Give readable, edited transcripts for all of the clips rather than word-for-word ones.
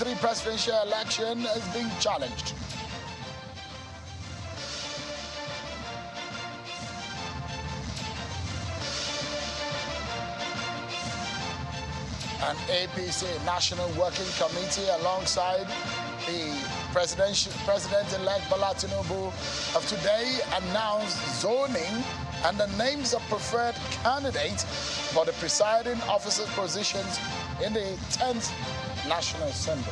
2023 presidential election is being challenged. An APC National Working Committee alongside the President-elect Bola Tinubu of today announced zoning and the names of preferred candidates for the presiding officers' positions in the 10th National Assembly.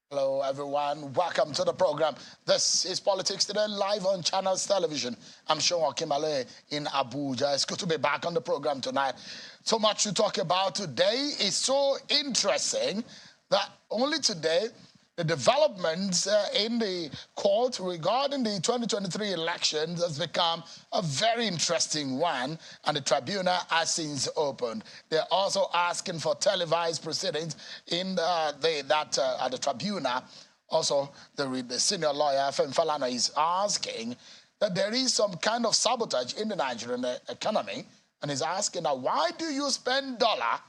Hello, everyone. Welcome to the program. This is Politics Today, live on Channels Television. I'm Sean Kimale in Abuja. It's good to be back on the program tonight. So much to talk about today. It's so interesting that only today, the developments in the court regarding the 2023 elections has become a very interesting one, and the tribunal has since opened. They're also asking for televised proceedings in at the tribunal. Also, the senior lawyer, Fem Falana, is asking that there is some kind of sabotage in the Nigerian economy, and is asking that why do you spend dollar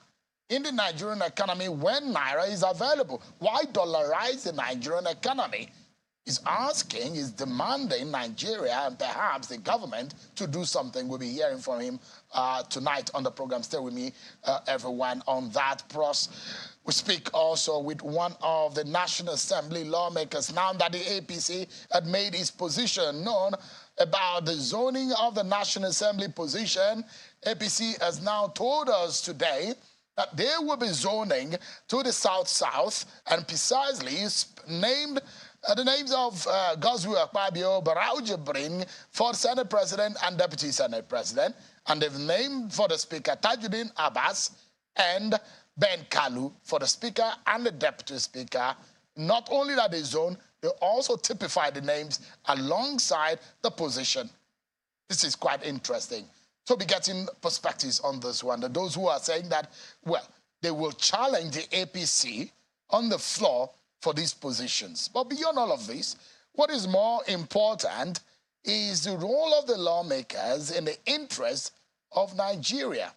in the Nigerian economy when Naira is available? Why dollarize the Nigerian economy? He's asking, he's demanding Nigeria and perhaps the government to do something. We'll be hearing from him tonight on the program. Stay with me, everyone, on that. Plus, we speak also with one of the National Assembly lawmakers now that the APC had made its position known about the zoning of the National Assembly position. APC has now told us today that they will be zoning to the south-south and precisely named the names of Godswill Akpabio, Barau Jibrin for Senate President and Deputy Senate President, and they've named for the Speaker Tajuddin Abbas and Ben Kalu for the Speaker and the Deputy Speaker. Not only that they zone, they also typify the names alongside the position. This is quite interesting. So we're getting perspectives on this one. Those who are saying that, well, they will challenge the APC on the floor for these positions. But beyond all of this, what is more important is the role of the lawmakers in the interest of Nigeria.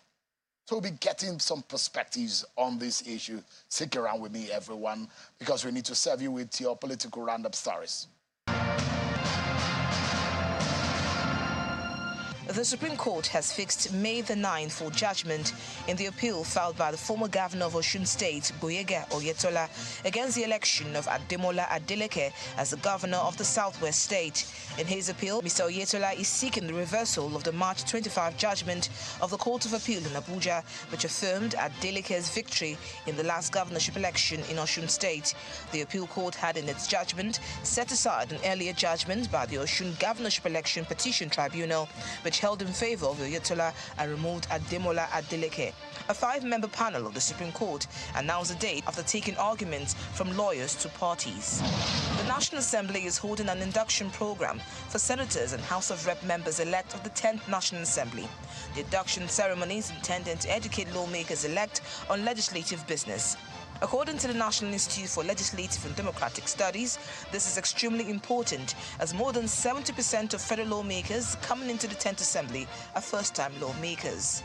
So we'll be getting some perspectives on this issue. Stick around with me, everyone, because we need to serve you with your political roundup stories. The Supreme Court has fixed May the 9th for judgment in the appeal filed by the former governor of Osun State, Gboyega Oyetola, against the election of Ademola Adeleke as the governor of the Southwest State. In his appeal, Mr. Oyetola is seeking the reversal of the March 25 judgment of the Court of Appeal in Abuja, which affirmed Adeleke's victory in the last governorship election in Osun State. The appeal court had in its judgment set aside an earlier judgment by the Osun governorship election Petition Tribunal, which held in favor of Oyetola and removed Ademola Adeleke. A 5-member panel of the Supreme Court announced a date after taking arguments from lawyers to parties. The National Assembly is holding an induction program for senators and House of Rep members-elect of the 10th National Assembly. The induction ceremony is intended to educate lawmakers-elect on legislative business. According to the National Institute for Legislative and Democratic Studies, this is extremely important as more than 70% of federal lawmakers coming into the 10th Assembly are first-time lawmakers.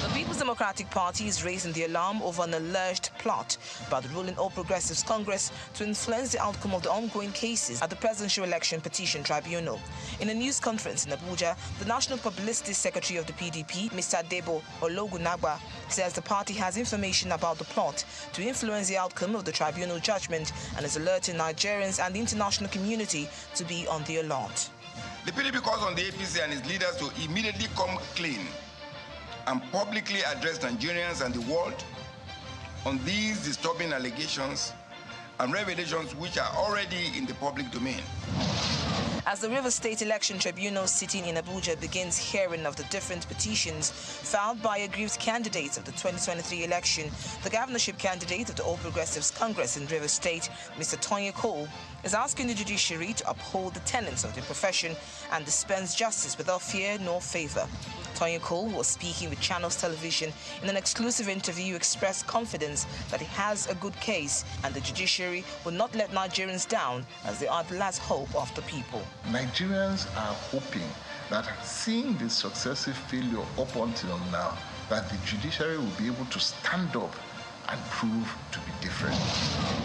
The People's Democratic Party is raising the alarm over an alleged plot by the ruling All Progressives Congress to influence the outcome of the ongoing cases at the Presidential Election Petition Tribunal. In a news conference in Abuja, the National Publicity Secretary of the PDP, Mr. Debo Ologunagba, says the party has information about the plot to influence the outcome of the tribunal judgment and is alerting Nigerians and the international community to be on the alert. The PDP calls on the APC and its leaders to immediately come clean and publicly address Nigerians and the world on these disturbing allegations and revelations which are already in the public domain. As the River State Election Tribunal sitting in Abuja begins hearing of the different petitions filed by aggrieved candidates of the 2023 election, the governorship candidate of the All Progressives Congress in River State, Mr. Tonya Cole, is asking the judiciary to uphold the tenets of the profession and dispense justice without fear nor favor. Tonya Cole, who was speaking with Channels Television in an exclusive interview, expressed confidence that he has a good case and the judiciary will not let Nigerians down as they are the last hope of the people. Nigerians are hoping that seeing the successive failure up until now, that the judiciary will be able to stand up and prove to be different.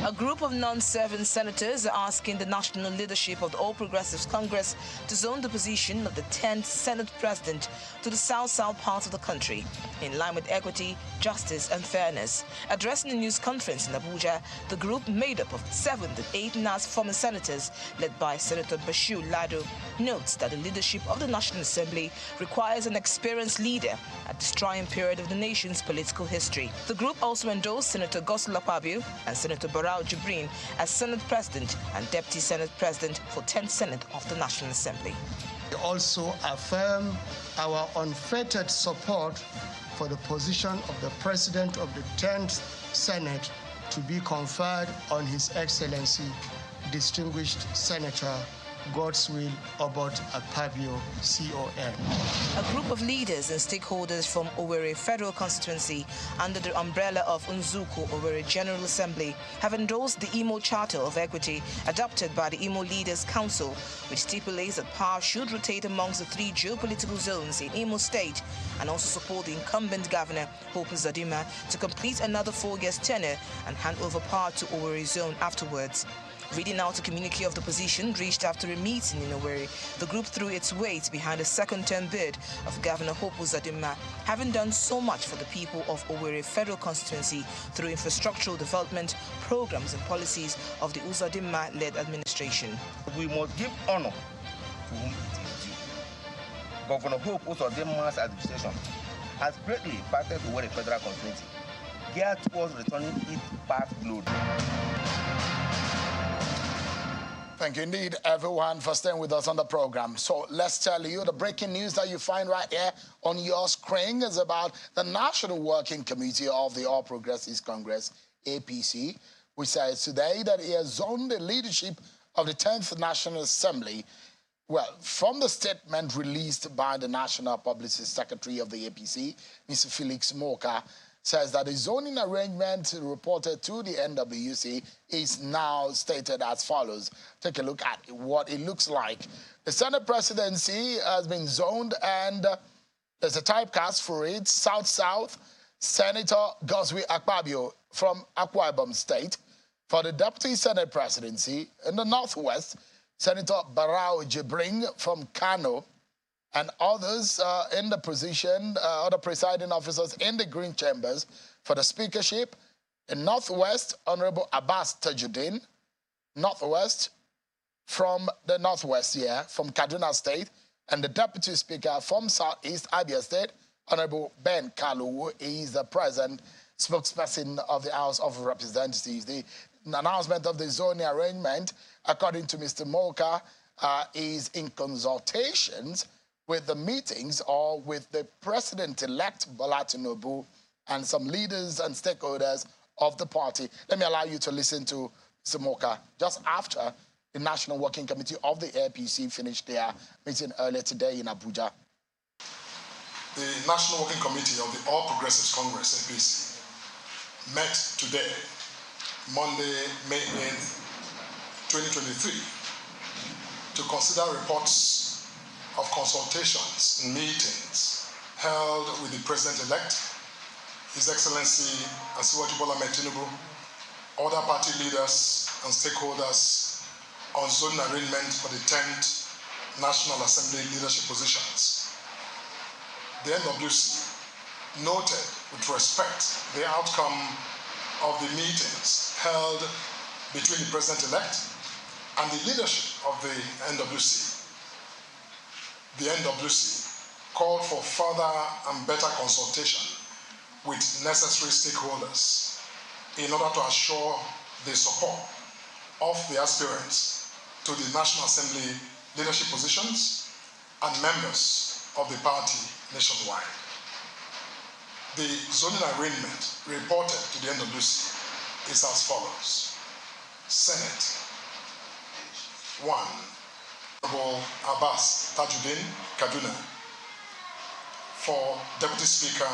A group of non-serving senators are asking the national leadership of the All Progressives Congress to zone the position of the 10th Senate President to the south-south part of the country, in line with equity, justice and fairness. Addressing a news conference in Abuja, the group, made up of 7 and 8 Nass former senators, led by Senator Bashir Lado, notes that the leadership of the National Assembly requires an experienced leader at this trying period of the nation's political history. The group also endorsed Senator Gosula Pabio and Senator Barao Jibrin as Senate President and Deputy Senate President for 10th Senate of the National Assembly. We also affirm our unfettered support for the position of the President of the 10th Senate to be conferred on His Excellency, Distinguished Senator Godswill Obot Akpabio, CON. A group of leaders and stakeholders from Owerri Federal Constituency under the umbrella of Nzuko Owerri General Assembly have endorsed the Imo Charter of Equity adopted by the Imo Leaders Council, which stipulates that power should rotate amongst the 3 geopolitical zones in Imo State, and also support the incumbent governor, Hope Uzodimma, to complete another 4-year tenure and hand over power to Owerri Zone afterwards. Reading out a communique of the position reached after a meeting in Owerri, the group threw its weight behind the second-term bid of Governor Hope Uzodimma, having done so much for the people of Owerri Federal Constituency through infrastructural development, programs and policies of the Uzodimma-led administration. We must give honor to whom it is due. Governor Hope Uzodimma's administration has greatly impacted Owerri Federal Constituency, geared towards returning its past glory. Thank you indeed, everyone, for staying with us on the program. So let's tell you the breaking news that you find right here on your screen is about the National Working Committee of the All Progressives Congress, APC, which says today that it has zoned the leadership of the 10th National Assembly. Well, from the statement released by the National Publicity Secretary of the APC, Mr. Felix Moka, says that the zoning arrangement reported to the NWC is now stated as follows. Take a look at what it looks like. The Senate presidency has been zoned, and there's a typecast for it. South-South, Senator Godswill Akpabio from Akwa Ibom State. For the Deputy Senate presidency, in the Northwest, Senator Barao Jibrin from Kano, and others in the position, other presiding officers in the Green Chambers. For the speakership, in Northwest, Honorable Abbas Tajuddin, Northwest, from the Northwest, from Kaduna State, and the Deputy Speaker from Southeast Abia State, Honorable Ben Kalu, who is the present spokesperson of the House of Representatives. The announcement of the zoning arrangement, according to Mr. Moka, is in consultations with the meetings or with the President-elect Bola Tinubu and some leaders and stakeholders of the party. Let me allow you to listen to Mr. Moka just after the National Working Committee of the APC finished their meeting earlier today in Abuja. The National Working Committee of the All Progressives Congress, APC, met today, Monday, May 8th, 2023, to consider reports of consultations and meetings held with the President-elect, His Excellency Asiwaju Bola Tinubu, other party leaders and stakeholders on zoning arrangement for the 10th National Assembly leadership positions. The NWC noted with respect the outcome of the meetings held between the President-elect and the leadership of the NWC. The NWC called for further and better consultation with necessary stakeholders in order to assure the support of the aspirants to the National Assembly leadership positions and members of the party nationwide. The zoning arrangement reported to the NWC is as follows. Senate, 1. Honorable Abbas Tajuddin, Kaduna. For Deputy Speaker,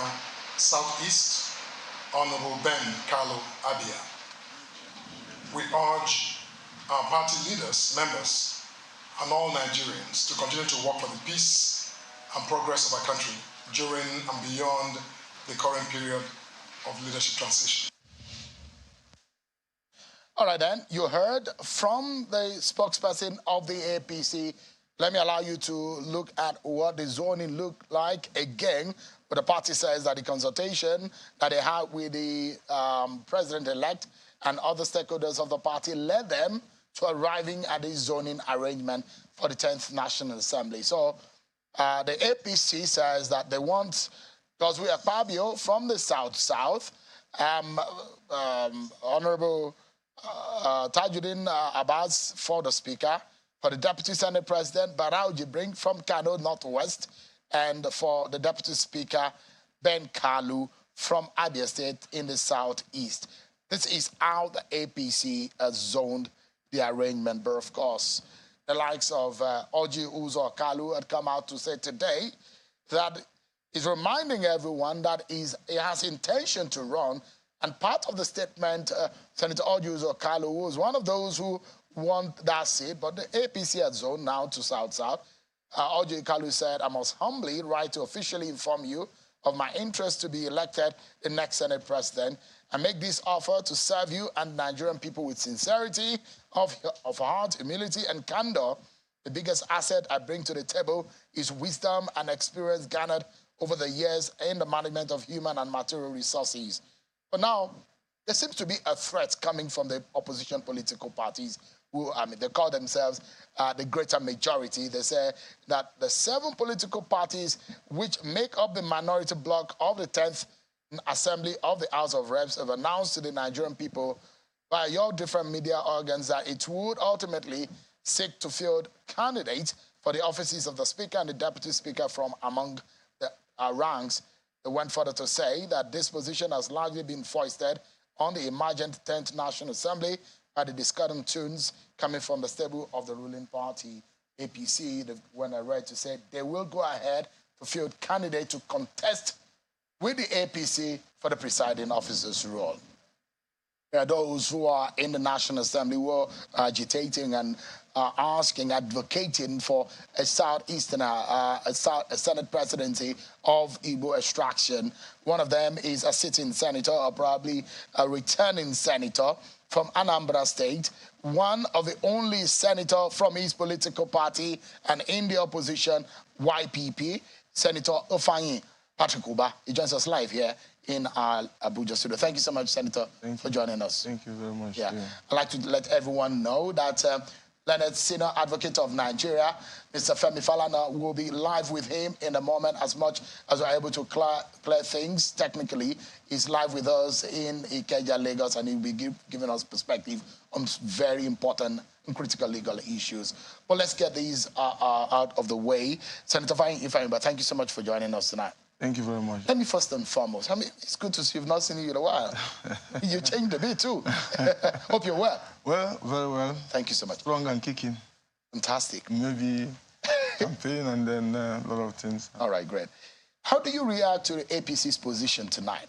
Southeast, Honorable Ben Kalu, Abia. We urge our party leaders, members, and all Nigerians to continue to work for the peace and progress of our country during and beyond the current period of leadership transition. All right, then, you heard from the spokesperson of the APC. Let me allow you to look at what the zoning looked like again. But the party says that the consultation that they had with the president-elect and other stakeholders of the party led them to arriving at this zoning arrangement for the 10th National Assembly. So the APC says that they want Goswe Akpabio from the South-South, Honorable Tajuddin Abbas for the Speaker, for the Deputy Senate President, Barau Jibrin from Kano Northwest, and for the Deputy Speaker, Ben Kalu from Abia State in the Southeast. This is how the APC has zoned the arrangement, but of course, the likes of Oji Uzo Kalu had come out to say today that he's reminding everyone that he has intention to run. And part of the statement, Senator Oji Uzo Kalu was one of those who want that seat, but the APC has zoned now to South-South. Oji Kalu said, I must humbly write to officially inform you of my interest to be elected the next Senate President and make this offer to serve you and Nigerian people with sincerity of heart, humility, and candor. The biggest asset I bring to the table is wisdom and experience garnered over the years in the management of human and material resources. But now, there seems to be a threat coming from the opposition political parties who, they call themselves the greater majority. They say that the 7 political parties which make up the minority bloc of the 10th Assembly of the House of Reps have announced to the Nigerian people by your different media organs that it would ultimately seek to field candidates for the offices of the Speaker and the Deputy Speaker from among the ranks. They went further to say that this position has largely been foisted on the emergent 10th National Assembly by the discordant tunes coming from the stable of the ruling party, APC. They went ahead to say they will go ahead to field candidates to contest with the APC for the presiding officer's role. There are those who are in the National Assembly who are agitating and advocating for a Southeastern, a Senate presidency of Igbo extraction. One of them is a sitting senator, or probably a returning senator from Anambra State, one of the only senator from his political party and in the opposition, YPP, Senator Ofanyi Patrick Uba. He joins us live here in our Abuja studio. Thank you so much, Senator, for joining us. Thank you very much. Yeah. I'd like to let everyone know that Leonard Senior Advocate of Nigeria, Mr. Femi Falana, will be live with him in a moment as much as we're able to clear things technically. He's live with us in Ikeja, Lagos, and he'll be giving us perspective on very important and critical legal issues. But let's get these out of the way. Senator Ifeanyi, thank you so much for joining us tonight. Thank you very much. Let me first and foremost, it's good to see you've not seen you in a while. You changed a bit too. Hope you're well. Well, very well. Thank you so much. Strong and kicking. Fantastic. Maybe campaign and then a lot of things. All right, great. How do you react to the APC's position tonight?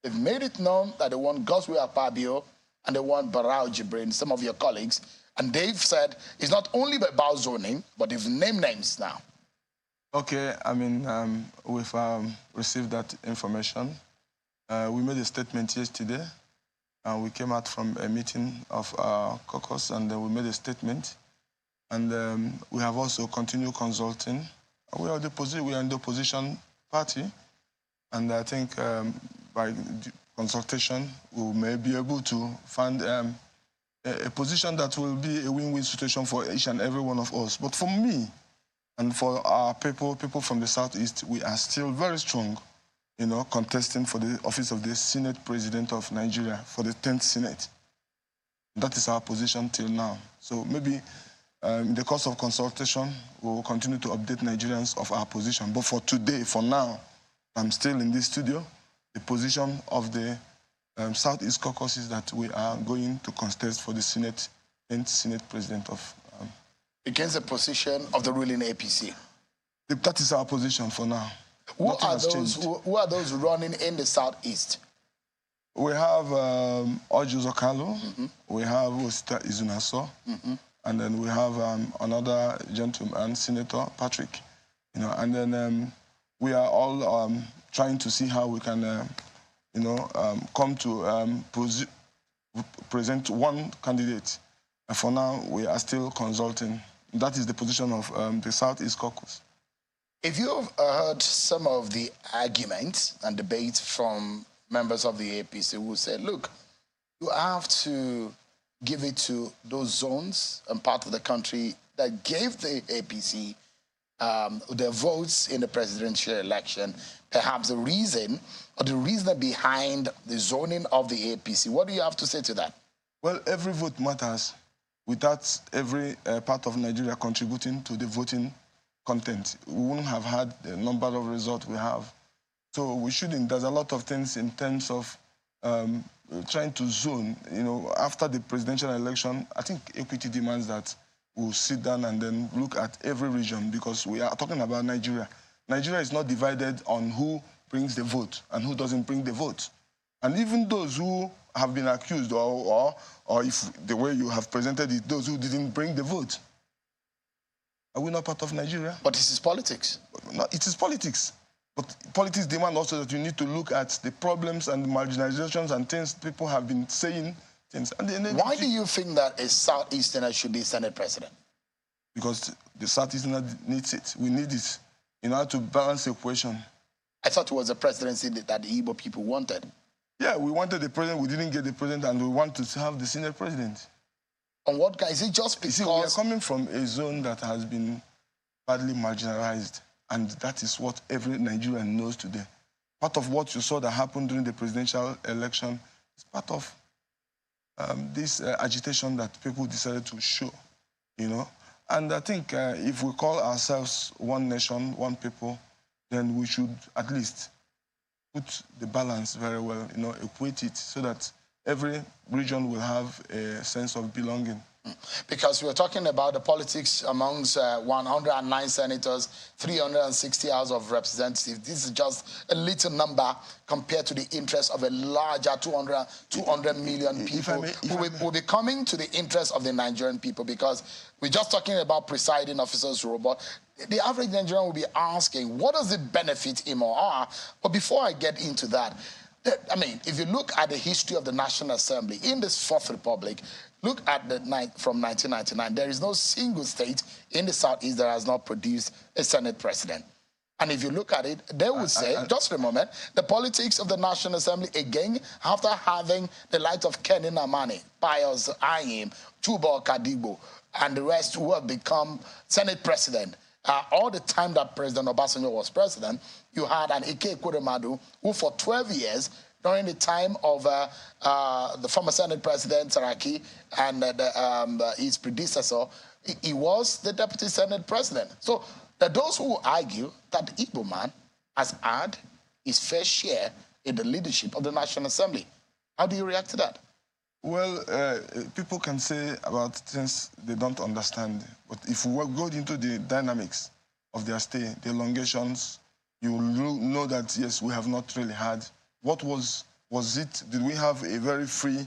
They've made it known that they want Goswe Akpabio and they want Barau Jibrin, some of your colleagues, and they've said it's not only about zoning, but they've named names now. Okay, we've received that information. We made a statement yesterday, and we came out from a meeting of our caucus, and then we made a statement. And we have also continued consulting. We are in the opposition party, and I think by consultation, we may be able to find a position that will be a win-win situation for each and every one of us. But for me, and for our people from the Southeast, we are still very strong, contesting for the office of the Senate President of Nigeria, for the 10th Senate. That is our position till now. So maybe in the course of consultation, we will continue to update Nigerians of our position. But for today, for now, I'm still in this studio. The position of the Southeast Caucus is that we are going to contest for the 10th Senate President of against the position of the ruling APC. That is our position for now. Who are those running in the Southeast? We have Oji Uzo Kalu, we have Osita Izunaso, and then we have another gentleman, Senator Patrick you know, and then we are all trying to see how we can, you know, come to present one candidate. And for now, we are still consulting. That is the position of the Southeast Caucus. If you've heard some of the arguments and debates from members of the APC who said, look, you have to give it to those zones and part of the country that gave the APC their votes in the presidential election, perhaps the reason or the reason behind the zoning of the APC. What do you have to say to that? Well, every vote matters. Without every part of Nigeria contributing to the voting content, we wouldn't have had the number of results we have. So we shouldn't. There's a lot of things in terms of trying to zone. You know, after the presidential election, I think equity demands that we'll sit down and then look at every region, because we are talking about Nigeria. Nigeria is not divided on who brings the vote and who doesn't bring the vote. And even those who have been accused, or if the way you have presented it, those who didn't bring the vote, are we not part of Nigeria? But this is politics. No, it is politics. But politics demand also that you need to look at the problems and the marginalizations and things people have been saying. And why do you think that a Southeasterner should be Senate President? Because the Southeasterner needs it. We need it in order to balance the equation. I thought it was a presidency that the Igbo people wanted. Yeah, we wanted the president, we didn't get the president, and we want to have the Senate president. On what guy? Is it just because... You see, we are coming from a zone that has been badly marginalized, and that is what every Nigerian knows today. Part of what you saw that happened during the presidential election is part of this agitation that people decided to show, you know. And I think if we call ourselves one nation, one people, then we should at least put the balance very well, you know, equate it so that every region will have a sense of belonging. Because we're talking about the politics amongst 109 senators, 360 House of Representatives. This is just a little number compared to the interest of a larger 200 million people who will be coming to the interest of the Nigerian people, because we're just talking about presiding officers' robot. The average Nigerian will be asking, what does it benefit him or her? But before I get into that, I mean, if you look at the history of the National Assembly in this Fourth Republic, look at the from 1999, there is no single state in the Southeast that has not produced a Senate president. And if you look at it, they would say, just a moment, the politics of the National Assembly, again, after having the likes of Kenny Namani, Pius Ayim, Chuba Kadigbo, and the rest who have become Senate president, all the time that President Obasanjo was president, you had an Ike Ekweremadu who for 12 years, during the time of the former Senate President Saraki and his predecessor, he was the Deputy Senate President. So there are those who argue that the Igbo man has had his fair share in the leadership of the National Assembly. How do you react to that? Well, people can say about things they don't understand. But if we go into the dynamics of their stay, the elongations, you will know that, yes, we have not really had. What was it? Did we have a very free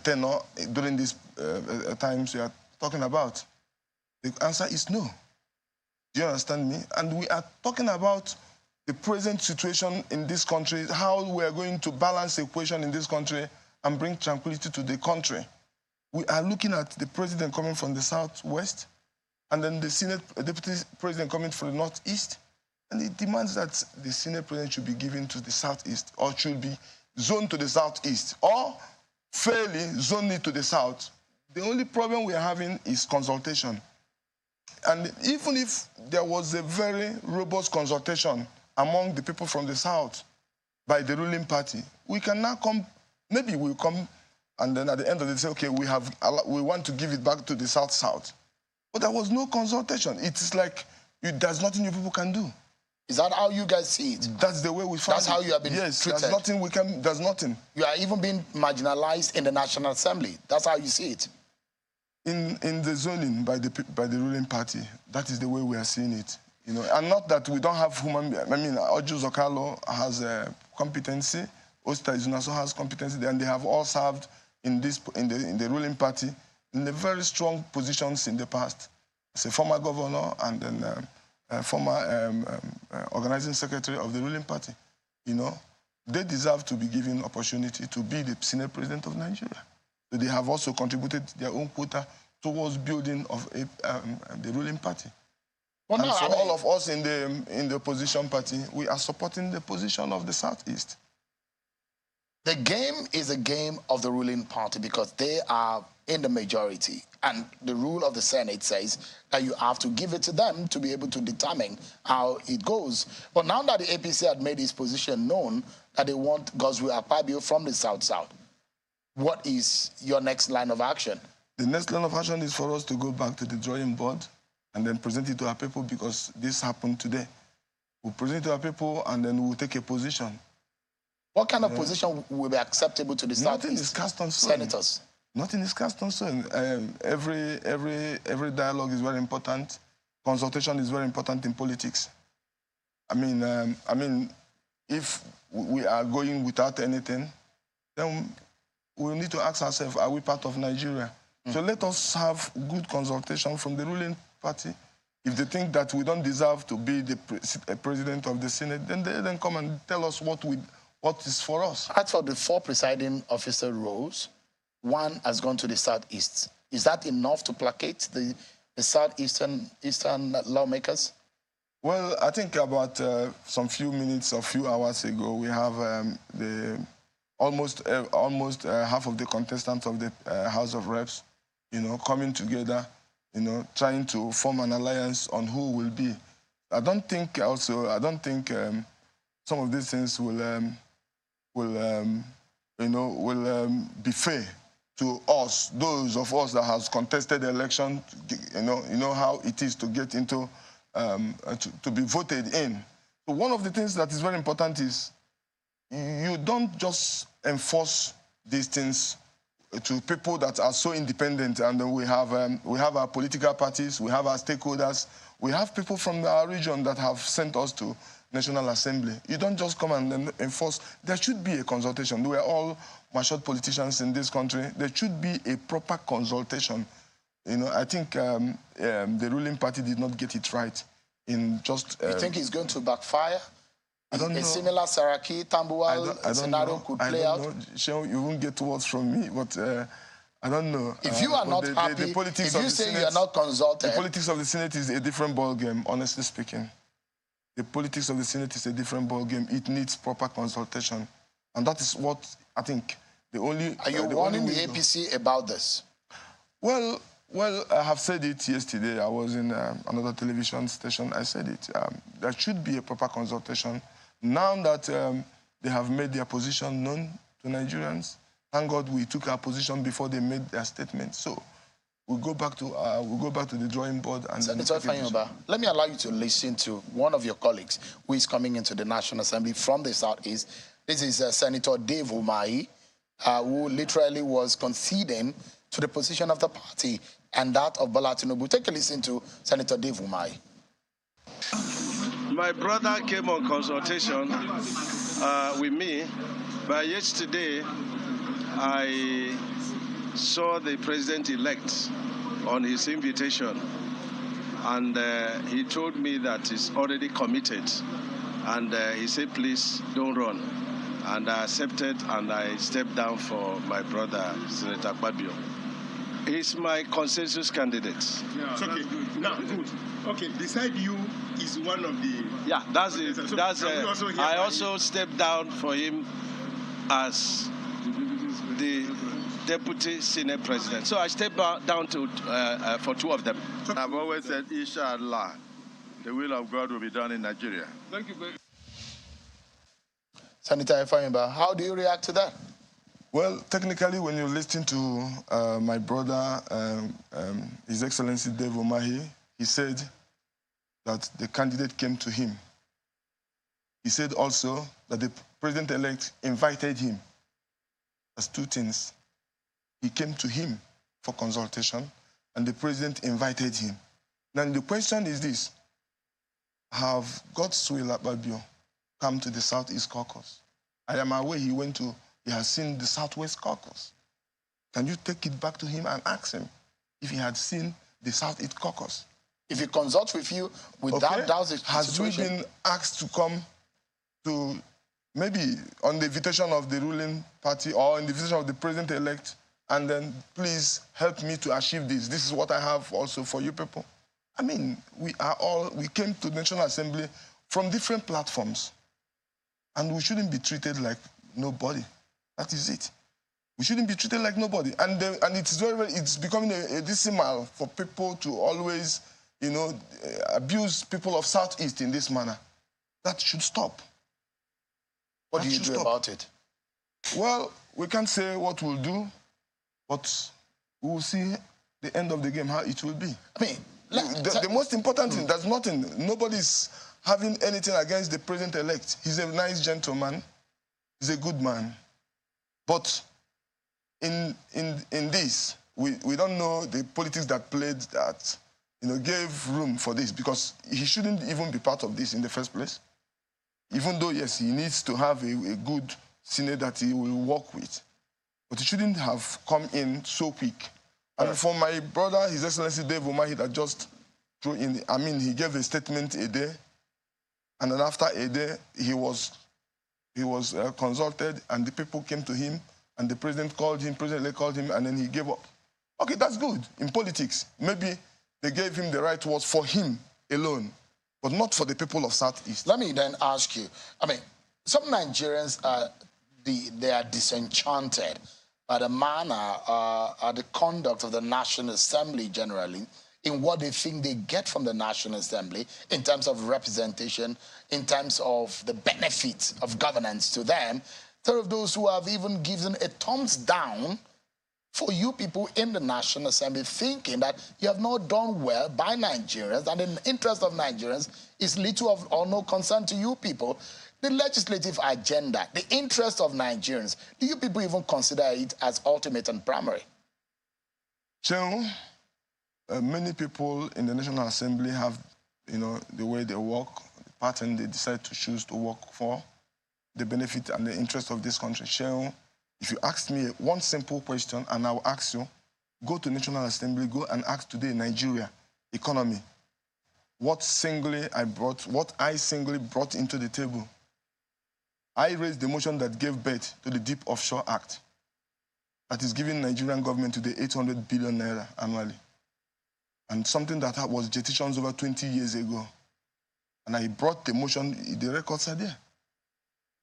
tenure during these times we are talking about? The answer is no. Do you understand me? And we are talking about the present situation in this country, how we are going to balance the equation in this country and bring tranquility to the country. We are looking at the president coming from the southwest, and then the Senate deputy president coming from the northeast, and it demands that the Senate president should be given to the southeast, or should be zoned to the southeast, or fairly zoned it to the south. The only problem we are having is consultation. And even if there was a very robust consultation among the people from the south by the ruling party, we can now come. Maybe we'll come and then at the end of the day say, okay, we want to give it back to the South-South. But there was no consultation. It's like there's nothing you people can do. Is that how you guys see it? That's the way we find it. That's how you have been treated. there's nothing there's nothing. You are even being marginalized in the National Assembly. That's how you see it. In the zoning by the ruling party, that is the way we are seeing it. You know, and not that we don't have human. I mean, Ojo Zokalo has a competency. Osta Izunaso has competency, and they have all served in the ruling party in the very strong positions in the past. As a former governor and then former organizing secretary of the ruling party. You know, they deserve to be given opportunity to be the Senate president of Nigeria. So they have also contributed their own quota towards building of the ruling party. Well, and so all of us in the opposition party, we are supporting the position of the Southeast. The game is a game of the ruling party because they are in the majority. And the rule of the Senate says that you have to give it to them to be able to determine how it goes. But now that the APC had made its position known that they want Godswill Akpabio from the South-South, what is your next line of action? The next line of action is for us to go back to the drawing board and then present it to our people because this happened today. We'll present it to our people and then we'll take a position. What kind of position will be acceptable to the Southeast senators? Nothing is cast on stone. Every dialogue is very important. Consultation is very important in politics. I mean, if we are going without anything, then we need to ask ourselves, are we part of Nigeria? So let us have good consultation from the ruling party. If they think that we don't deserve to be the president of the Senate, then they then come and tell us what is for us. As for the 4 presiding officer roles, 1 has gone to the Southeast. Is that enough to placate the Southeastern lawmakers? Well, I think about some few minutes or few hours ago, we have almost half of the contestants of the House of Reps, you know, coming together, you know, trying to form an alliance on who will be. I don't think some of these things will be fair to us, those of us that have contested the election. You know how it is to get into to be voted in. So one of the things that is very important is you don't just enforce these things to people that are so independent, and we have our political parties, we have our stakeholders, we have people from our region that have sent us to National Assembly. You don't just come and enforce. There should be a consultation. We are all matured politicians in this country. There should be a proper consultation. You know, I think the ruling party did not get it right in just... you think it's going to backfire? I don't know. A similar Saraki, Tambuwal scenario could play out? Shehu, you won't get words from me, but I don't know. If you are not happy, if you say you are not consulted... The politics of the Senate is a different ballgame, honestly speaking. The politics of the Senate is a different ballgame. It needs proper consultation. And that is what I think the only... Are you warning the APC about this? Well, I have said it yesterday. I was in another television station. I said it. There should be a proper consultation. Now that they have made their position known to Nigerians, thank God we took our position before they made their statement. So we'll go back to the drawing board. And Senator Fayumba, let me allow you to listen to one of your colleagues who is coming into the National Assembly from the Southeast. This is Senator Dave Umahi, who literally was conceding to the position of the party and that of Bola Tinubu. Take a listen to Senator Dave Umahi. My brother came on consultation with me, but yesterday I saw the president-elect on his invitation, and he told me that he's already committed, and he said, please don't run. And I accepted, and I stepped down for my brother, Senator Akpabio. He's my consensus candidate. Yeah, okay. Now, good. Okay, beside you is one of the... Yeah, that's it. So I also stepped down for him as the Deputy Senate President. So I stepped down for 2 of them. I've always said, Inshallah, the will of God will be done in Nigeria. Thank you very much. Senator Fayumba, how do you react to that? Well, technically, when you listen to my brother, His Excellency Dave Umahi, he said that the candidate came to him. He said also that the president-elect invited him. That's 2 things. He came to him for consultation, and the president invited him. Now, the question is this. Have Godswill Akpabio come to the Southeast Caucus? I am aware he has seen the Southwest Caucus. Can you take it back to him and ask him if he had seen the Southeast Caucus? If he consults with you without doubts, the has we been asked to come to maybe on the invitation of the ruling party or on the invitation of the president-elect, and then please help me to achieve this. This is what I have also for you people. I mean, we came to the National Assembly from different platforms, and we shouldn't be treated like nobody. That is it. We shouldn't be treated like nobody. And it's becoming a decimal for people to always, you know, abuse people of Southeast in this manner. That should stop. What do you do about it? Well, we can't say what we'll do, but we will see the end of the game, how it will be. I mean, the most important thing, there's nothing, nobody's having anything against the president-elect. He's a nice gentleman. He's a good man. But in this, we don't know the politics that played that, you know, gave room for this, because he shouldn't even be part of this in the first place. Even though, yes, he needs to have a good Senate that he will work with. But he shouldn't have come in so quick. And for my brother, His Excellency Dave Umahi, that just threw in, I mean, he gave a statement a day, and then after a day, he was consulted, and the people came to him, and the president called him, President-elect called him, and then he gave up. Okay, that's good. In politics, maybe they gave him the right words for him alone, but not for the people of Southeast. Let me then ask you, I mean, some Nigerians, they are disenchanted by the manner, the conduct of the National Assembly generally, in what they think they get from the National Assembly in terms of representation, in terms of the benefits of governance to them. There are those who have even given a thumbs down for you people in the National Assembly, thinking that you have not done well by Nigerians, and in the interest of Nigerians is little or no concern to you people. The legislative agenda, the interest of Nigerians, do you people even consider it as ultimate and primary? So, many people in the National Assembly have, you know, the way they work, the pattern they decide to choose to work for, the benefit and the interest of this country. So, if you ask me one simple question, and I will ask you, go to National Assembly, go and ask today Nigeria economy, what I singly brought into the table. I raised the motion that gave birth to the Deep Offshore Act, that is giving Nigerian government today 800 billion naira annually, and something that was petitioned over 20 years ago. And I brought the motion, the records are there.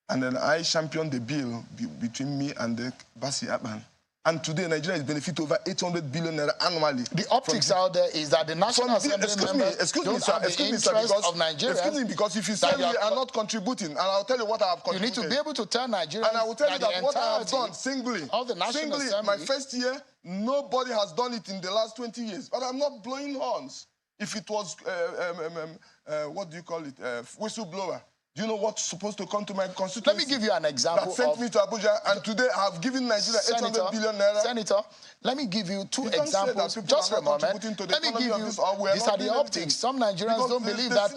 And then I championed the bill between me and the Basi Aban. And today, Nigeria is benefiting over 800 billion naira annually. The optics out there is that the National Assembly members don't have the interest of Nigerians. Excuse me, because if you say we are not contributing, and I'll tell you what I have contributed. You need to be able to tell Nigerians. And I will tell you that what I have done singly, of the National Assembly, my first year, nobody has done it in the last 20 years. But I'm not blowing horns. If it was, what do you call it, whistleblower. Do you know what's supposed to come to my constituency? Let me give you an example. That sent me to Abuja, and today I have given Nigeria 800 billion naira. Senator, let me give you two examples. Just for a moment. Let me give you, these are the optics. Some Nigerians don't believe that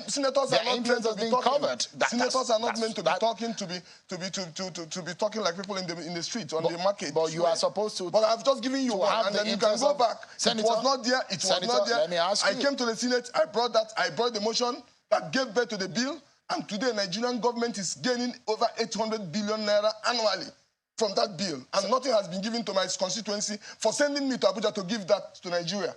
their interests are being covered. Senators are not meant to be talking, to be talking like people in the streets, on the market. But you are supposed to. But I've just given you one, and then you can go back. Senator, it was not there, it was not there. Let me ask you. I came to the Senate, I brought the motion that gave birth to the bill. And today, Nigerian government is gaining over 800 billion naira annually from that bill. And nothing has been given to my constituency for sending me to Abuja to give that to Nigeria.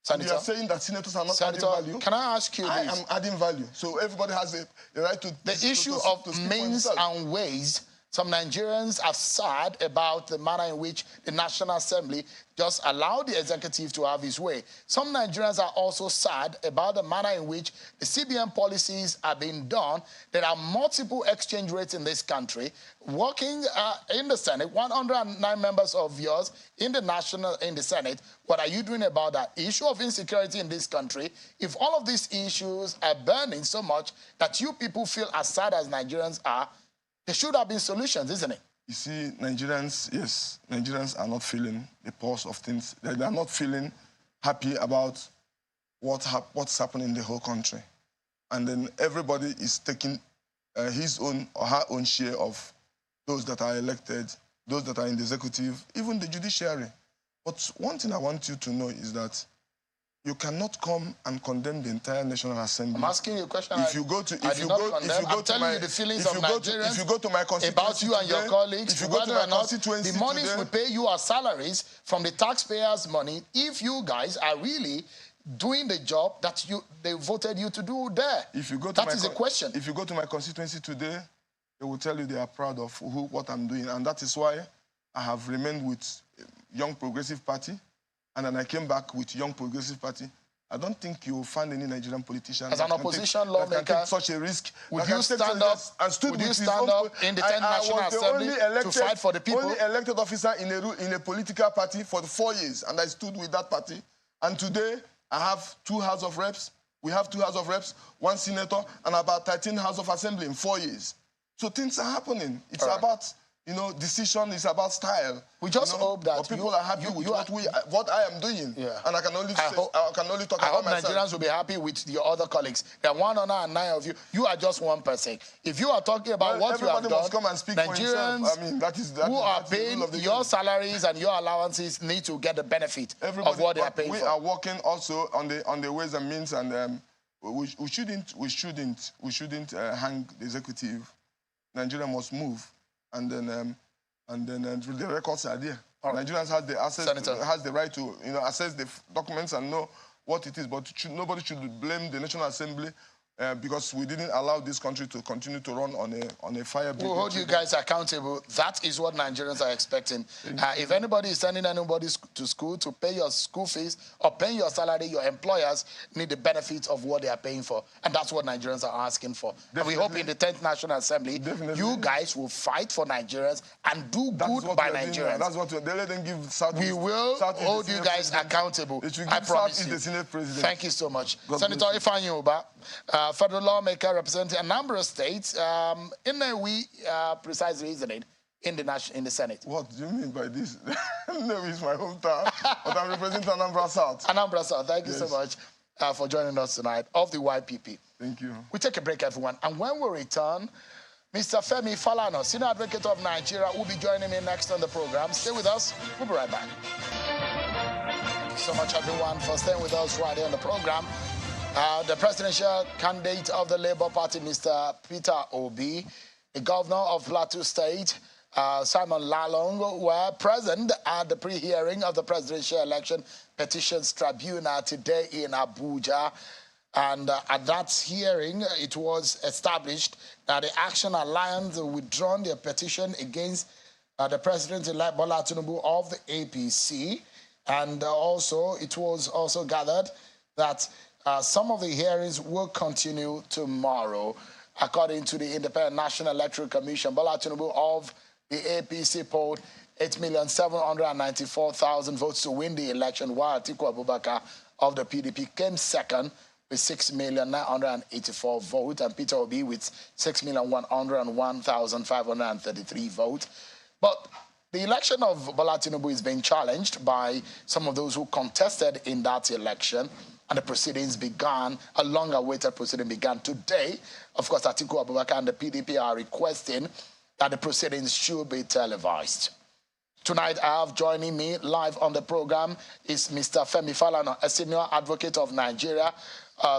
Senator, and you are saying that senators are not adding value? Can I ask you this? I am adding value. So everybody has a right to... The issue of means and ways, some Nigerians are sad about the manner in which the National Assembly just allowed the executive to have his way. Some Nigerians are also sad about the manner in which the CBN policies are being done. There are multiple exchange rates in this country. Working in the Senate, 109 members of yours in the Senate, what are you doing about that? Issue of insecurity in this country. If all of these issues are burning so much that you people feel as sad as Nigerians are, there should have been solutions, isn't it? You see, Nigerians, yes, Nigerians are not feeling the pulse of things. They are not feeling happy about what's happening in the whole country. And then everybody is taking his own or her own share of those that are elected, those that are in the executive, even the judiciary. But one thing I want you to know is that You cannot come and condemn the entire National Assembly. I'm asking you a question. If you go to, I'm telling you the feelings of Nigerians if you go to my constituency about you and your colleagues, if you go to my constituency the monies we pay you as salaries from the taxpayers' money, if you guys are really doing the job that they voted you to do there. If you go to that is a question. If you go to my constituency today, they will tell you they are proud of what I'm doing, and that is why I have remained with Young Progressive Party. And then I came back with Young Progressive Party. I don't think you will find any Nigerian politician as an opposition lawmaker that can take such a risk. Would you stand up in the 10th National Assembly to fight for the people? Only elected officer in a political party for 4 years, and I stood with that party. And today I have 2 House of Reps. We have 2 House of Reps, 1 senator, and about 13 House of Assembly in 4 years. So things are happening. It's about, decision is about style. We just hope that people are happy with what I am doing. Yeah. And I can only talk about myself. Nigerians will be happy with your other colleagues. There are 109 of you. You are just one person. If you are talking about what you have done, must come and speak Nigerians for himself. I mean, who are paying your salaries and your allowances need to get the benefit of what they are paying for. We are working also on the ways and means, and we shouldn't hang the executive. Nigeria must move. And then the records are there. Right. Nigerians has the right to assess the documents and know what it is. But nobody should blame the National Assembly because we didn't allow this country to continue to run on a fire. We'll hold you guys accountable. That is what Nigerians are expecting. If anybody is sending anybody to school to pay your school fees or paying your salary, your employers need the benefits of what they are paying for. And that's what Nigerians are asking for. Definitely. And we hope in the 10th National Assembly, you guys will fight for Nigerians and do good by Nigerians. That's what they let them give Southeast. We will hold you guys accountable. I promise you. The Senate President. Thank you so much. Senator Ifeanyi Ubah, federal lawmaker representing a number of states, in a precise reasoning in the Senate. What do you mean by this? Nnewi is my hometown, but I'm representing Anambra South. Anambra South, thank you so much for joining us tonight of the YPP. Thank you. We take a break, everyone, and when we return, Mr. Femi Falana, Senior Advocate of Nigeria, will be joining me next on the program. Stay with us. We'll be right back. Thank you so much, everyone, for staying with us right here on the program. The presidential candidate of the Labour Party, Mr. Peter Obi, the governor of Plateau State, Simon Lalong, were present at the pre-hearing of the presidential election Petitions Tribunal today in Abuja. And at that hearing, it was established that the Action Alliance withdrawn their petition against the President-elect Bola Tinubu of the APC. And also, it was also gathered that some of the hearings will continue tomorrow. According to the Independent National Electoral Commission, Bola Tinubu of the APC polled 8,794,000 votes to win the election, while Atiku Abubakar of the PDP came second with 6,984 votes, and Peter Obi with 6,101,533 votes. But the election of Bola Tinubu is being challenged by some of those who contested in that election. And the proceedings began, a long-awaited proceeding began today. Of course, Atiku Abubakar and the PDP are requesting that the proceedings should be televised. Tonight, I have joining me live on the program is Mr. Femi Falana, a senior advocate of Nigeria,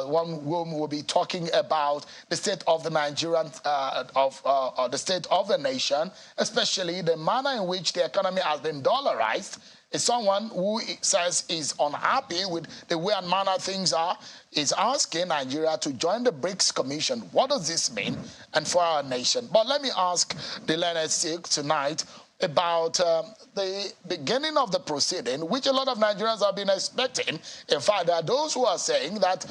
one whom will be talking about the state of the Nigerian, the state of the nation, especially the manner in which the economy has been dollarized. Is someone who says is unhappy with the way and manner things are, is asking Nigeria to join the BRICS Commission. What does this mean and for our nation? But let me ask the learned Sikh tonight about the beginning of the proceeding, which a lot of Nigerians have been expecting. In fact, there are those who are saying that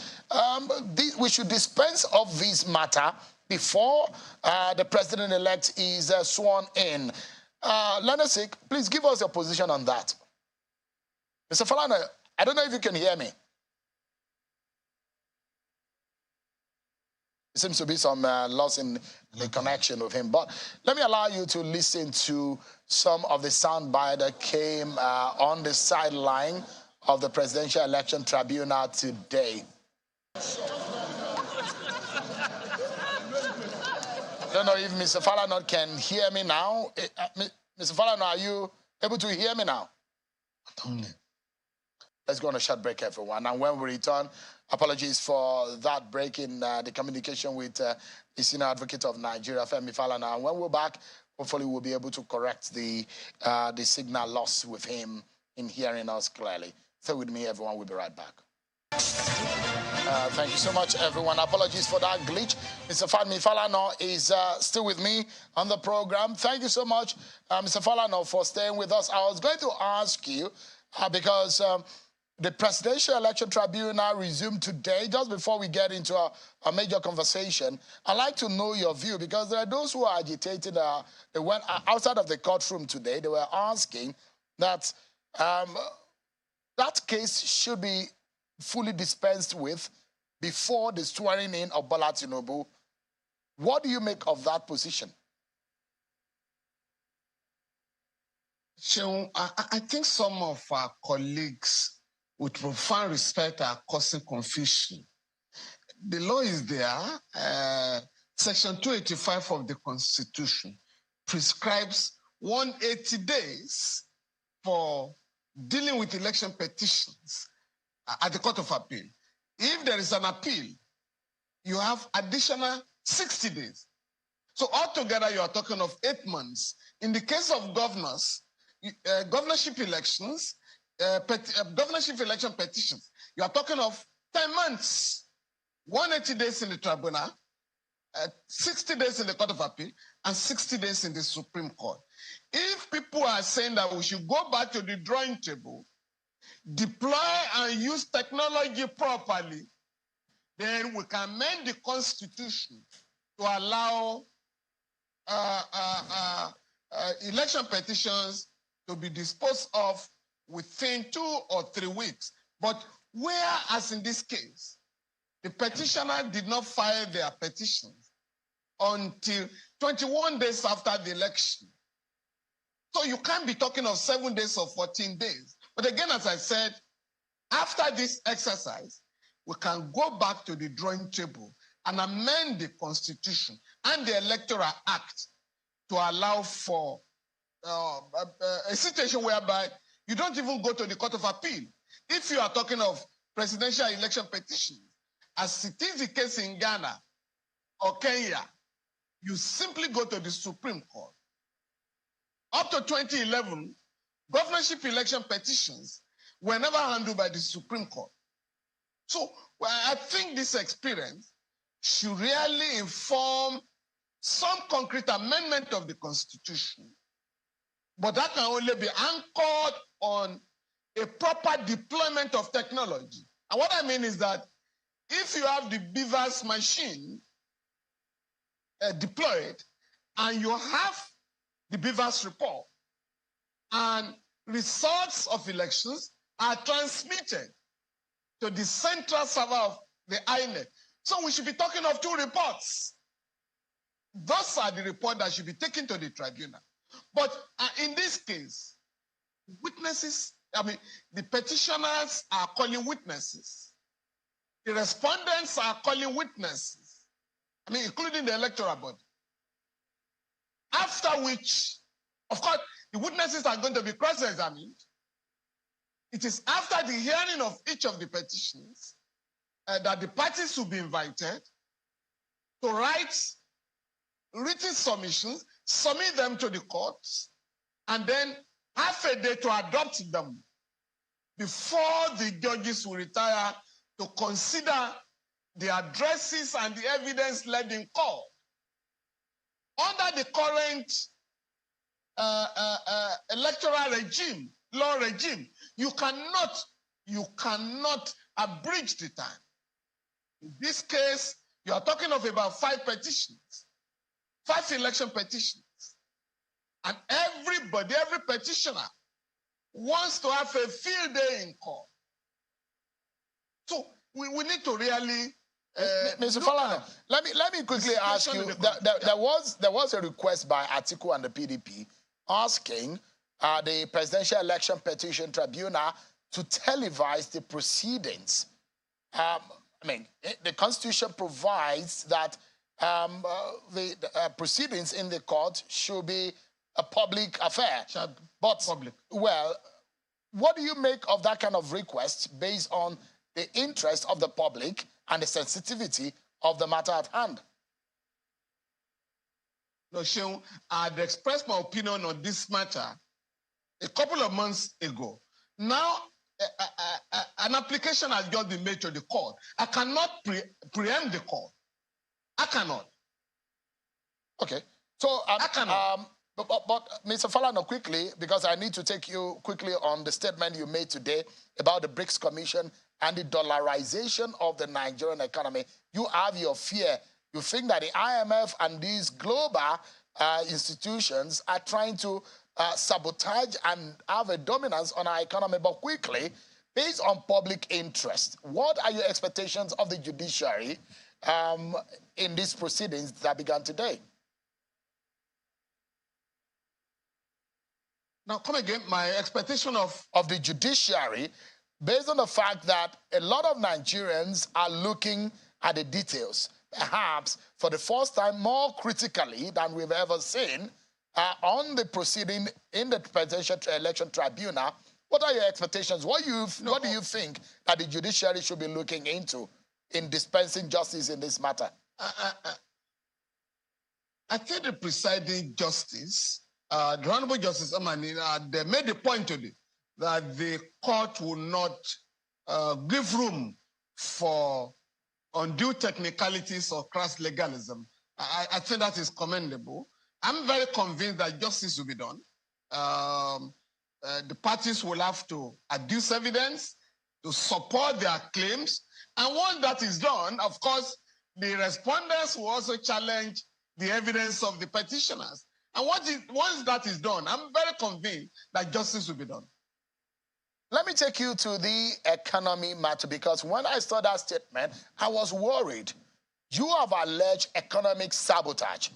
we should dispense of this matter before the president-elect is sworn in. Learned Sikh, please give us your position on that. Mr. Falana, I don't know if you can hear me. There seems to be some loss in the connection with him. But let me allow you to listen to some of the soundbite that came on the sideline of the Presidential Election Tribunal today. I don't know if Mr. Falana can hear me now. Mr. Falana, are you able to hear me now? Let's go on a short break, everyone. And when we return, apologies for that break in the communication with the Senior Advocate of Nigeria, Femi Falana. And when we're back, hopefully we'll be able to correct the signal loss with him in hearing us clearly. Stay with me, everyone. We'll be right back. Thank you so much, everyone. Apologies for that glitch. Mr. Femi Falana is still with me on the program. Thank you so much, Mr. Falana, for staying with us. I was going to ask you, because the Presidential Election Tribunal resumed today. Just before we get into a major conversation, I'd like to know your view, because there are those who are agitated. They went outside of the courtroom today. They were asking that that case should be fully dispensed with before the swearing in of Bola Tinubu. What do you make of that position? So I think some of our colleagues, with profound respect, are causing confusion. The law is there. Section 285 of the Constitution prescribes 180 days for dealing with election petitions at the Court of Appeal. If there is an appeal, you have additional 60 days. So altogether, you are talking of 8 months. In the case of governors, governorship elections, governorship election petitions, you are talking of 10 months, 180 days in the tribunal, 60 days in the Court of Appeal, and 60 days in the Supreme Court. If people are saying that we should go back to the drawing table, deploy and use technology properly, then we can amend the Constitution to allow election petitions to be disposed of within 2 or 3 weeks. But whereas in this case, the petitioner did not file their petitions until 21 days after the election. So you can't be talking of 7 days or 14 days. But again, as I said, after this exercise, we can go back to the drawing table and amend the Constitution and the Electoral Act to allow for a situation whereby you don't even go to the Court of Appeal. If you are talking of presidential election petitions, as it is the case in Ghana or Kenya, you simply go to the Supreme Court. Up to 2011, governorship election petitions were never handled by the Supreme Court. So I think this experience should really inform some concrete amendment of the Constitution, but that can only be anchored on a proper deployment of technology. And what I mean is that if you have the Beavers machine deployed and you have the Beavers report and results of elections are transmitted to the central server of the INEC. So we should be talking of 2 reports. Those are the reports that should be taken to the tribunal. But in this case, witnesses, the petitioners are calling witnesses. The respondents are calling witnesses, including the electoral body. After which, of course, the witnesses are going to be cross-examined. It is after the hearing of each of the petitions that the parties will be invited to write written submissions, submit them to the courts, and then have a day to adopt them before the judges will retire to consider the addresses and the evidence led in court. Under the current electoral regime, law regime, you cannot abridge the time. In this case, you are talking of about 5 petitions, 5 election petitions. And everybody, every petitioner wants to have a field day in court. So we need to really Mr. Falana, let me quickly ask you, there was a request by Atiku and the PDP asking the Presidential Election Petition Tribunal to televise the proceedings. The Constitution provides that the proceedings in the court should be a public affair. Public. Well, what do you make of that kind of request based on the interest of the public and the sensitivity of the matter at hand? No, Seun, I had expressed my opinion on this matter a couple of months ago. Now, an application has just been made to the court. I cannot preempt the court. I cannot. Okay. So, I cannot. But Mr. Falana, quickly, because I need to take you quickly on the statement you made today about the BRICS Commission and the dollarization of the Nigerian economy. You have your fear. You think that the IMF and these global institutions are trying to sabotage and have a dominance on our economy. But quickly, based on public interest, what are your expectations of the judiciary in these proceedings that began today? Now, come again, my expectation of the judiciary, based on the fact that a lot of Nigerians are looking at the details, perhaps for the first time more critically than we've ever seen, on the proceeding in the Petition Election Tribunal. What are your expectations? What do you think that the judiciary should be looking into in dispensing justice in this matter? I think the presiding justice, the Honorable Justice Amani, they made the point today that the court will not give room for undue technicalities or crass legalism. I think that is commendable. I'm very convinced that justice will be done. The parties will have to adduce evidence to support their claims. And once that is done, of course, the respondents will also challenge the evidence of the petitioners. And once that is done, I'm very convinced that justice will be done. Let me take you to the economy matter, because when I saw that statement, I was worried. You have alleged economic sabotage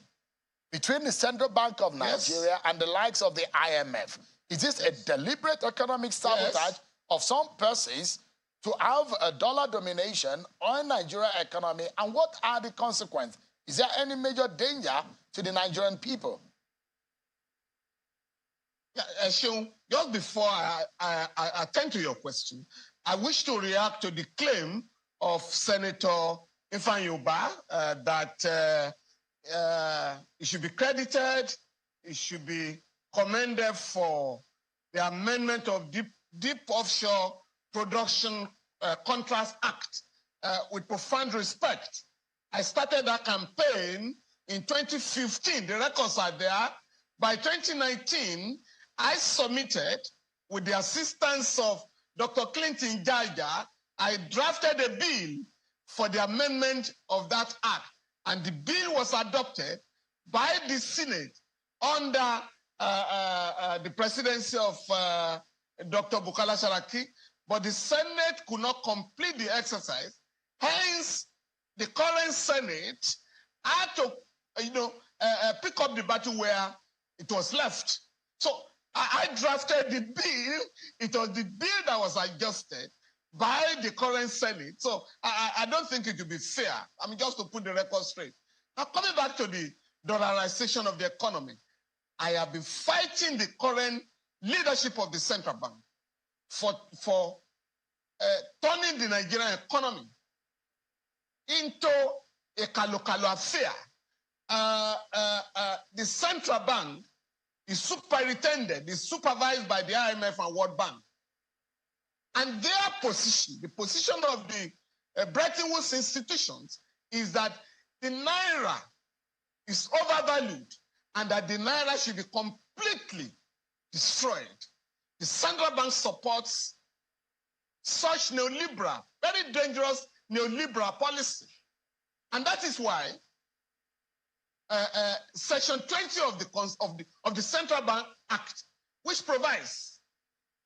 between the Central Bank of Nigeria and the likes of the IMF. Is this a deliberate economic sabotage of some persons to have a dollar domination on Nigerian economy? And what are the consequences? Is there any major danger to the Nigerian people? Seun, just before I attend to your question, I wish to react to the claim of Senator Ifeanyi that it should be credited, it should be commended for the amendment of Deep Offshore Production Contracts Act. With profound respect, I started that campaign in 2015. The records are there. By 2019, I submitted, with the assistance of Dr. Clinton Jaja, I drafted a bill for the amendment of that act. And the bill was adopted by the Senate under the presidency of Dr. Bukola Saraki, but the Senate could not complete the exercise. Hence, the current Senate had to, pick up the battle where it was left. So I drafted the bill. It was the bill that was adjusted by the current Senate. So I don't think it would be fair. I mean, just to put the record straight. Now, coming back to the dollarization of the economy, I have been fighting the current leadership of the central bank for turning the Nigerian economy into a kalo-kalo affair. The central bank is superintended, is supervised by the IMF and World Bank. And their position, the position of the Bretton Woods institutions, is that the Naira is overvalued and that the Naira should be completely destroyed. The central bank supports such neoliberal, very dangerous neoliberal policy. And that is why Section 20 of the Central Bank Act, which provides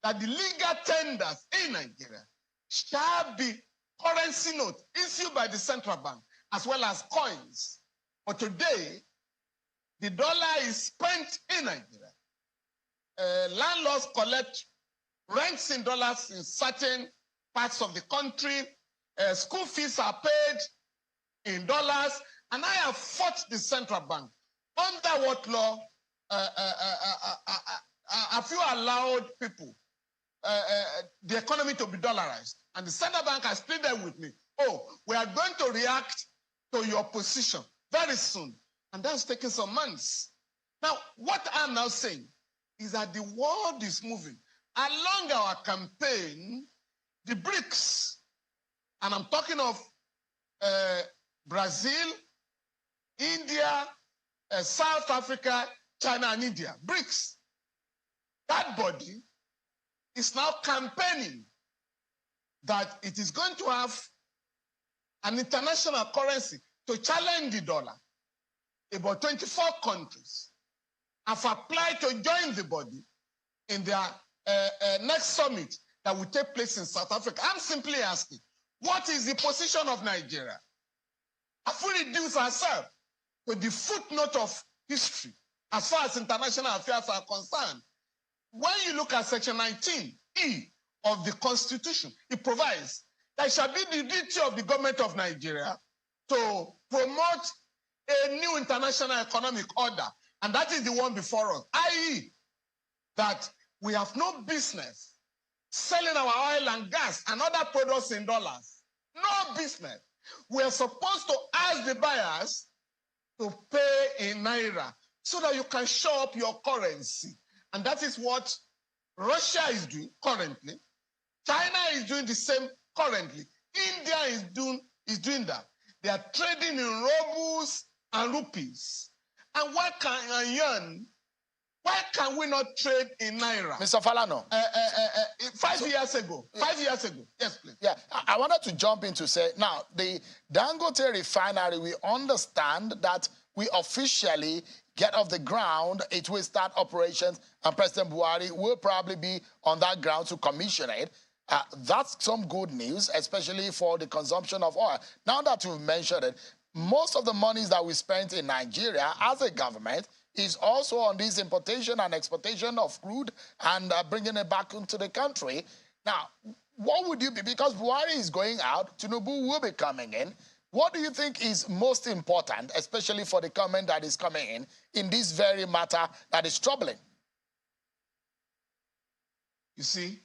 that the legal tenders in Nigeria shall be currency notes issued by the central bank as well as coins. But today, the dollar is spent in Nigeria. Landlords collect rents in dollars in certain parts of the country. School fees are paid in dollars. And I have fought the central bank. Under what law have you allowed people the economy to be dollarized. And the central bank has pleaded with me, oh, we are going to react to your position very soon. And that's taking some months. Now, what I'm now saying is that the world is moving. Along our campaign, the BRICS, and I'm talking of Brazil, India, South Africa, China, and India, BRICS, that body is now campaigning that it is going to have an international currency to challenge the dollar. About 24 countries have applied to join the body in their next summit that will take place in South Africa. I'm simply asking, what is the position of Nigeria? Have we reduced ourselves to the footnote of history as far as international affairs are concerned? When you look at Section 19E of the Constitution, it provides that it shall be the duty of the government of Nigeria to promote a new international economic order, and that is the one before us, i.e., that we have no business selling our oil and gas and other products in dollars. No business. We are supposed to ask the buyers to pay in naira so that you can show up your currency. And that is what Russia is doing currently. China is doing the same currently. India is doing that. They are trading in rubles and rupees. And why can we not trade in naira? Mr. Falano. 5 years ago. 5 years ago. Yes, please. Yeah, I wanted to jump in to say, now, the Dangote refinery, we understand that we officially get off the ground, it will start operations, and President Buhari will probably be on that ground to commission it. That's some good news, especially for the consumption of oil. Now that you've mentioned it, most of the monies that we spent in Nigeria as a government is also on this importation and exportation of crude and bringing it back into the country. Now, what would you be, because Buhari is going out, Tinubu will be coming in, what do you think is most important, especially for the government that is coming in this very matter that is troubling? You see,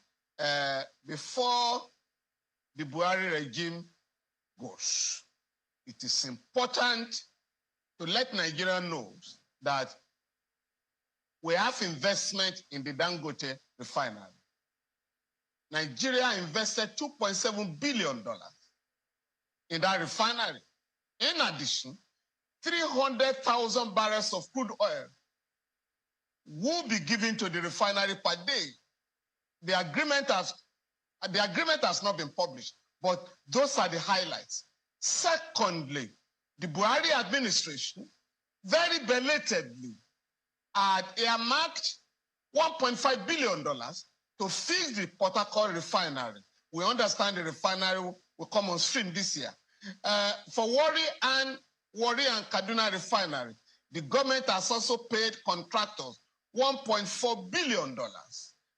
before the Buhari regime goes, it is important to let Nigeria know that we have investment in the Dangote refinery. Nigeria invested $2.7 billion in that refinery. In addition, 300,000 barrels of crude oil will be given to the refinery per day. The agreement has not been published, but those are the highlights. Secondly, the Buhari administration very belatedly had earmarked $1.5 billion to fix the Port Harcourt refinery. We understand the refinery will come on stream this year. For Warri and Kaduna refinery, the government has also paid contractors $1.4 billion.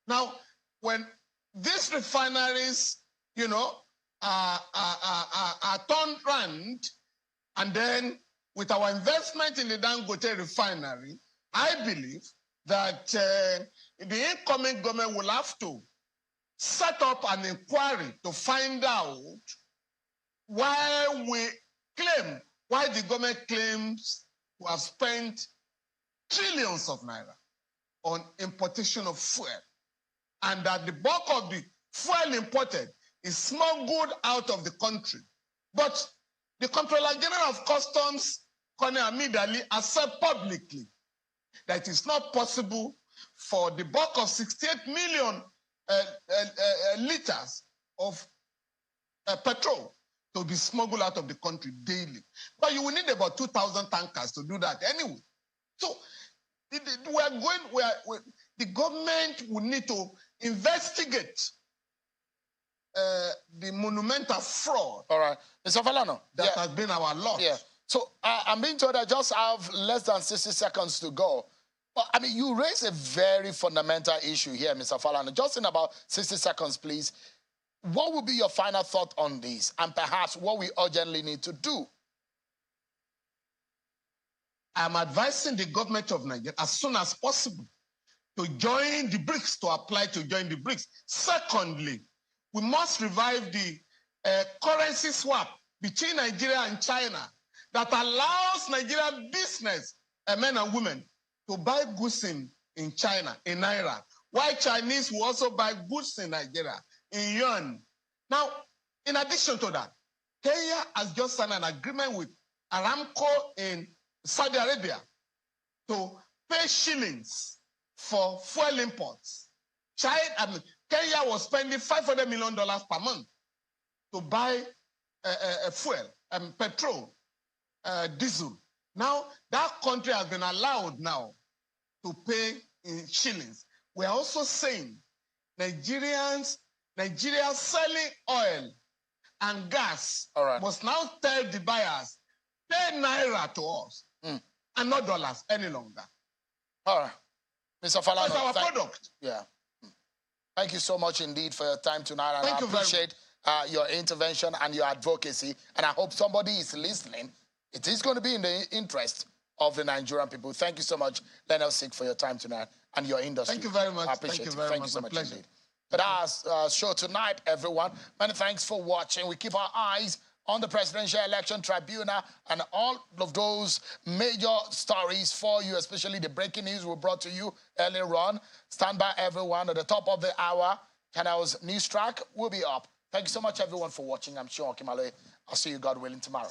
Now, when these refineries, are turned around, and then with our investment in the Dangote refinery, I believe that the incoming government will have to set up an inquiry to find out why the government claims to have spent trillions of naira on importation of fuel, and that the bulk of the fuel imported is smuggled out of the country. But the Comptroller General of Customs, Colonel Hamid Ali, has said publicly that it's not possible for the bulk of 68 million liters of petrol to be smuggled out of the country daily. But you will need about 2,000 tankers to do that anyway. So the government will need to investigate the monumental fraud. All right. Mr. Falano. That has been our loss. Yeah. So I'm being told I just have less than 60 seconds to go. But, I mean, you raise a very fundamental issue here, Mr. Falano. Just in about 60 seconds, please. What would be your final thought on this, and perhaps what we urgently need to do? I'm advising the government of Nigeria as soon as possible to join the BRICS, to apply to join the BRICS. Secondly, we must revive the currency swap between Nigeria and China that allows Nigerian business, men and women, to buy goods in China, in Naira, while Chinese will also buy goods in Nigeria, in yuan. Now, in addition to that, Kenya has just signed an agreement with Aramco in Saudi Arabia to pay shillings for fuel imports. Kenya was spending $500 million per month to buy fuel, petrol, diesel. Now, that country has been allowed now to pay in shillings. We are also saying Nigeria selling oil and gas must now tell the buyers, pay Naira to us and not dollars any longer. All right. Mr. Falana. That's our product. Yeah. Thank you so much indeed for your time tonight. And I appreciate your intervention and your advocacy. And I hope somebody is listening. It is going to be in the interest of the Nigerian people. Thank you so much, Leonard Sik, for your time tonight and your industry. Thank you very much. I appreciate it. Thank you so much Pleasure. indeed. But our show tonight, everyone. Many thanks for watching. We keep our eyes on the Presidential Election Tribunal and all of those major stories for you, especially the breaking news we brought to you earlier on. Stand by, everyone. At the top of the hour, Channel's news track will be up. Thank you so much, everyone, for watching. I'm Sean Kimale. I'll see you, God willing, tomorrow.